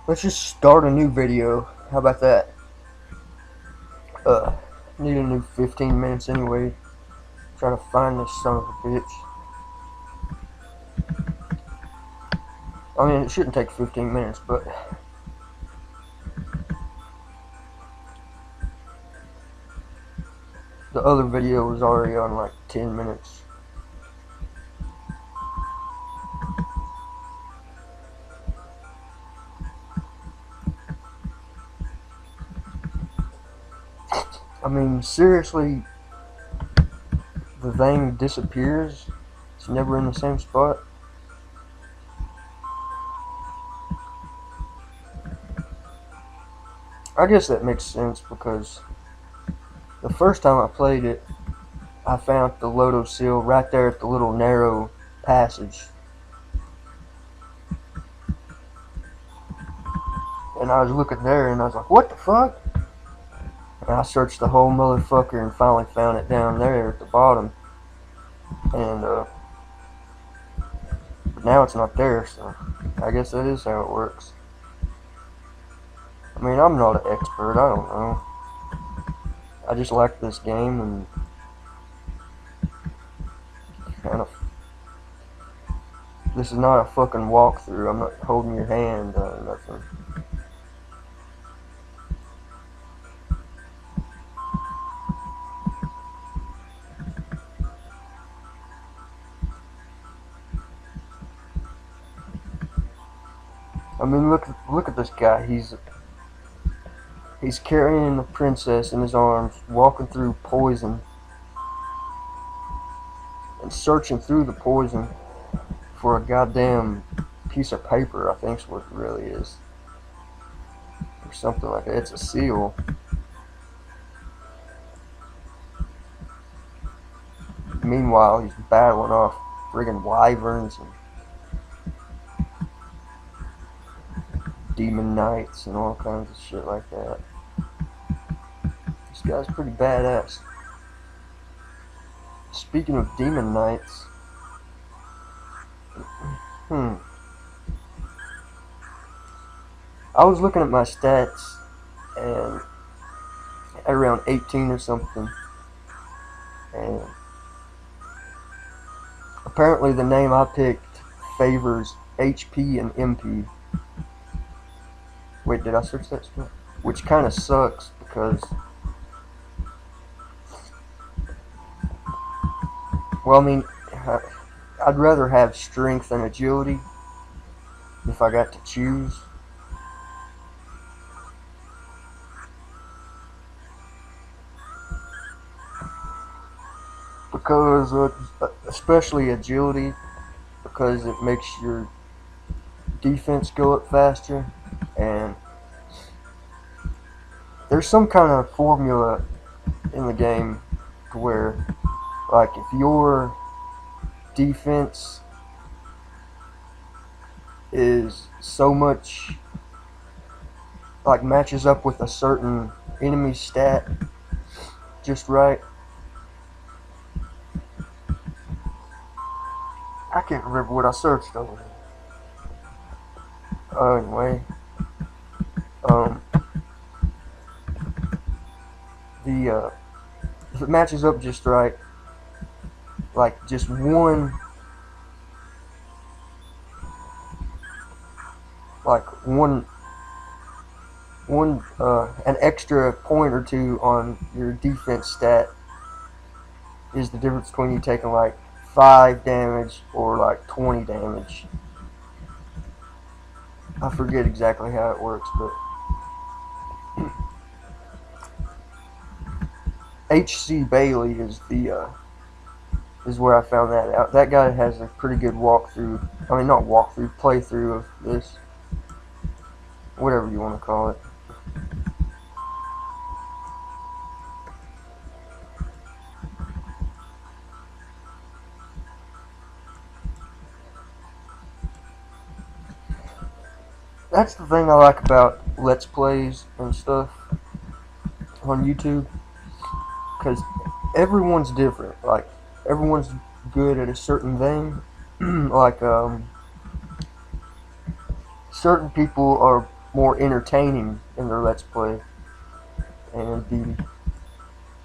Let's just start a new video. How about that? Uh, Need a new 15 minutes anyway. Trying to find this son of a bitch. I mean, it shouldn't take 15 minutes, but the other video was already on like 10 minutes. I mean, seriously, the thing disappears. It's never in the same spot. I guess that makes sense because the first time I played it, I found the Loto seal right there at the little narrow passage. And I was looking there and I was like, what the fuck? And I searched the whole motherfucker and finally found it down there at the bottom. And but now it's not there, so I guess that is how it works. I mean, I'm not an expert, I don't know. I just like this game and kind of. This is not a fucking walkthrough. I'm not holding your hand or nothing. I mean, look at this guy. He's carrying the princess in his arms, walking through poison, and searching through the poison for a goddamn piece of paper. I think's what it really is, or something like that. It's a seal. Meanwhile, he's battling off friggin' wyverns and demon knights and all kinds of shit like that. This guy's pretty badass. Speaking of demon knights, I was looking at my stats and at around 18 or something, and apparently the name I picked favors HP and MP. Wait, did I search that spell? Which kind of sucks because, well, I mean, I'd rather have strength and agility if I got to choose. Because, especially agility, because it makes your defense go up faster, and there's some kind of formula in the game to where, like, if your defense is so much, like, matches up with a certain enemy stat just right. I can't remember what I searched over there. Anyway, if it matches up just right, like just one, an extra point or two on your defense stat is the difference between you taking like 5 damage or like 20 damage. I forget exactly how it works, but HC Bailey is where I found that out. That guy has a pretty good walkthrough. I mean, not walkthrough, playthrough of this, whatever you want to call it. That's the thing I like about Let's Plays and stuff on YouTube, because everyone's different. Like, everyone's good at a certain thing. Like, certain people are more entertaining in their Let's Play, and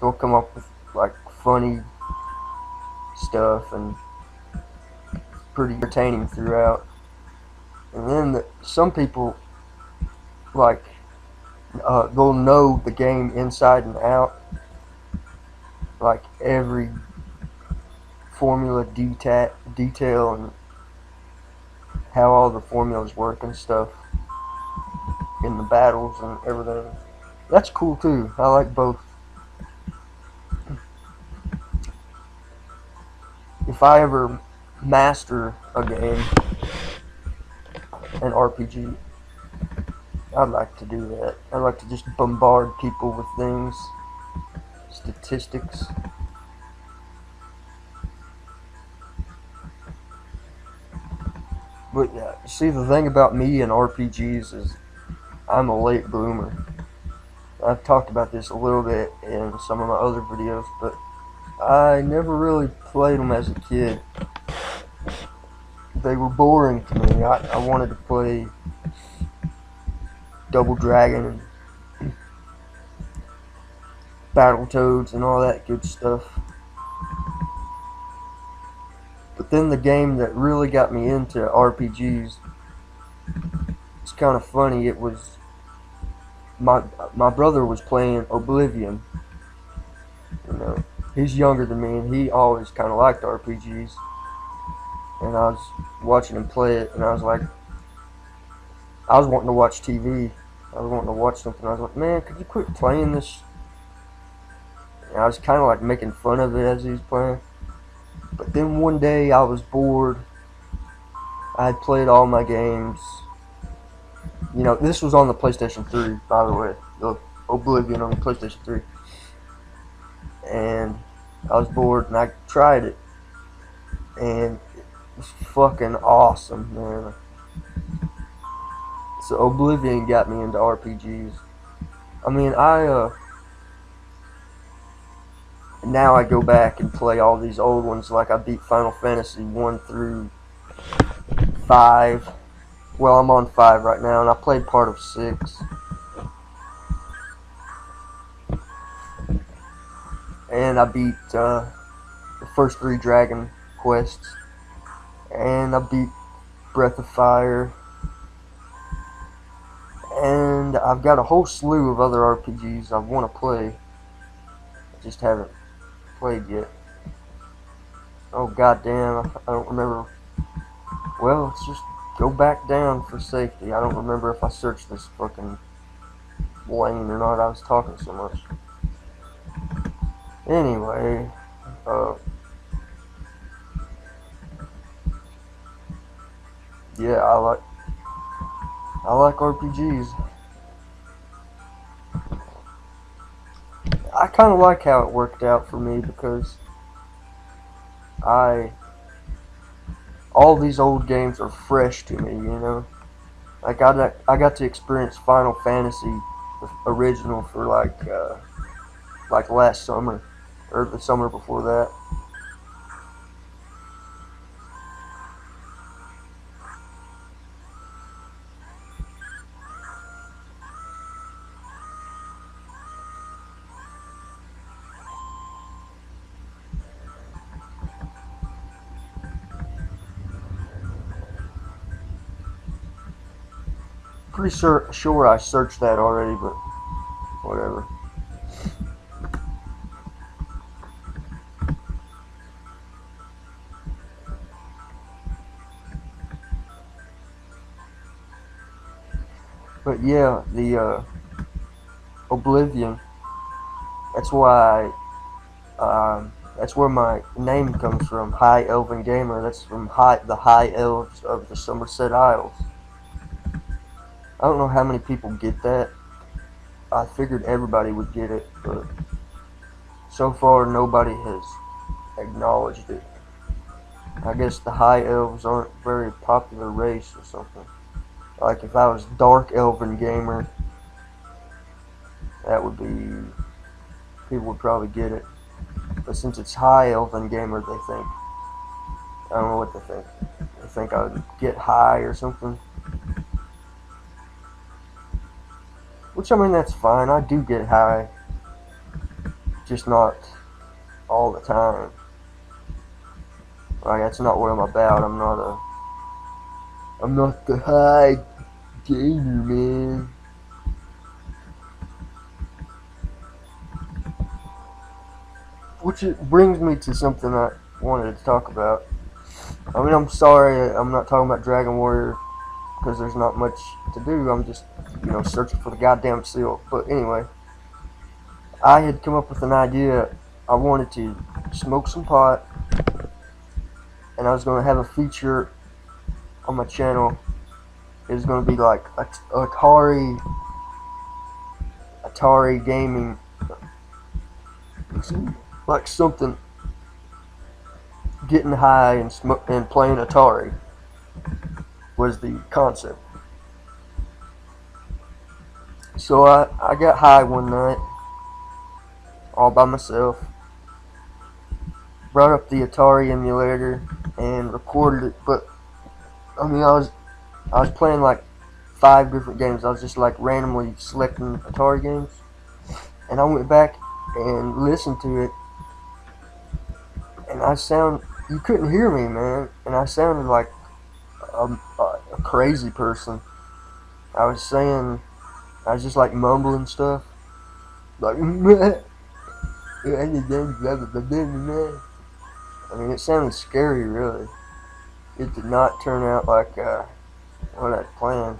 they'll come up with like funny stuff and pretty entertaining throughout. And then some people like they'll know the game inside and out, like every formula detail and how all the formulas work and stuff in the battles and everything. That's cool too. I like both. If I ever master a game, an RPG, I'd like to do that. I'd like to just bombard people with things, statistics. But yeah, see, the thing about me and RPGs is I'm a late bloomer. I've talked about this a little bit in some of my other videos, but I never really played them as a kid. They were boring to me. I wanted to play Double Dragon and Battletoads and all that good stuff. But then the game that really got me into RPGs, it's kind of funny, it was my brother was playing Oblivion. You know, he's younger than me and he always kind of liked RPGs. And I was watching him play it and I was like, I was wanting to watch TV. I was wanting to watch something. I was like, man, could you quit playing this? And I was kind of like making fun of it as he was playing. But then one day I was bored. I had played all my games. You know, this was on the PlayStation 3, by the way. The Oblivion on the PlayStation 3. And I was bored and I tried it. And it was fucking awesome, man. So Oblivion got me into RPGs. I mean, now I go back and play all these old ones, like I beat Final Fantasy 1 through 5. Well, I'm on 5 right now, and I played part of 6. And I beat the first 3 Dragon Quests. And I beat Breath of Fire. And I've got a whole slew of other RPGs I want to play. I just haven't played yet. Oh goddamn, I don't remember. Well, let's just go back down for safety. I don't remember if I searched this fucking lane or not. I was talking so much. Anyway, yeah, I like RPGs. I kind of like how it worked out for me because all these old games are fresh to me, you know. Like I got to experience Final Fantasy the original for like last summer or the summer before that. Pretty sure I searched that already, but whatever. But yeah, the Oblivion. That's why that's where my name comes from. High Elven Gamer. That's from the High Elves of the Somerset Isles. I don't know how many people get that. I figured everybody would get it, but so far nobody has acknowledged it. I guess the High Elves aren't a very popular race or something. Like if I was Dark Elven Gamer, that would be, people would probably get it. But since it's High Elven Gamer, they think, I don't know what they think. They think I would get high or something. Which, I mean, that's fine. I do get high, just not all the time. Like, that's not what I'm about. I'm not the high gamer, man. Which it brings me to something I wanted to talk about. I mean, I'm sorry I'm not talking about Dragon Warrior because there's not much to do. I'm just, searching for the goddamn seal. But anyway, I had come up with an idea. I wanted to smoke some pot, and I was going to have a feature on my channel. It was going to be like Atari gaming, like something getting high and playing Atari was the concept. So I got high one night all by myself, brought up the Atari emulator and recorded it. But I mean, I was playing like 5 different games. I was just like randomly selecting Atari games, and I went back and listened to it, and you couldn't hear me, man, and I sounded like a crazy person. I was saying, I was just like mumbling stuff, like, I mean, it sounded scary, really. It did not turn out like what I'd planned.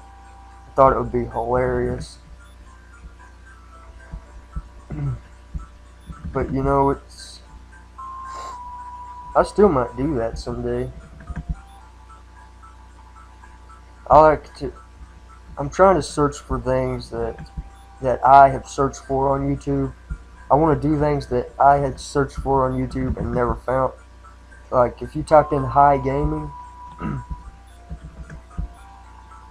I thought it would be hilarious. But I still might do that someday. I'm trying to search for things that I have searched for on YouTube. I want to do things that I had searched for on YouTube and never found. Like, if you typed in high gaming,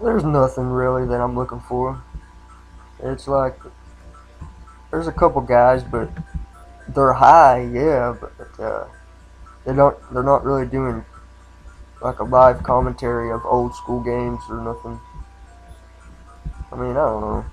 there's nothing really that I'm looking for. It's like, there's a couple guys, but they're high, yeah, but they're not really doing like a live commentary of old school games or nothing. I mean, I don't know.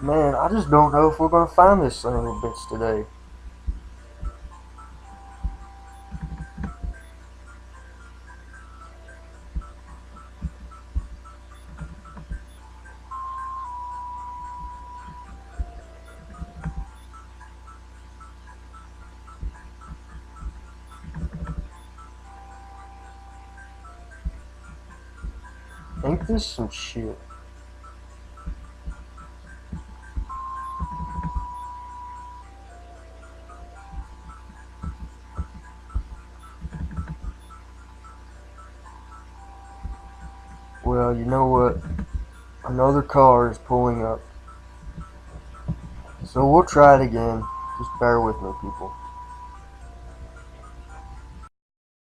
Man, I just don't know if we're gonna find this son of a bitch today. Ain't this some shit? Well, you know what? Another car is pulling up. So we'll try it again. Just bear with me, people.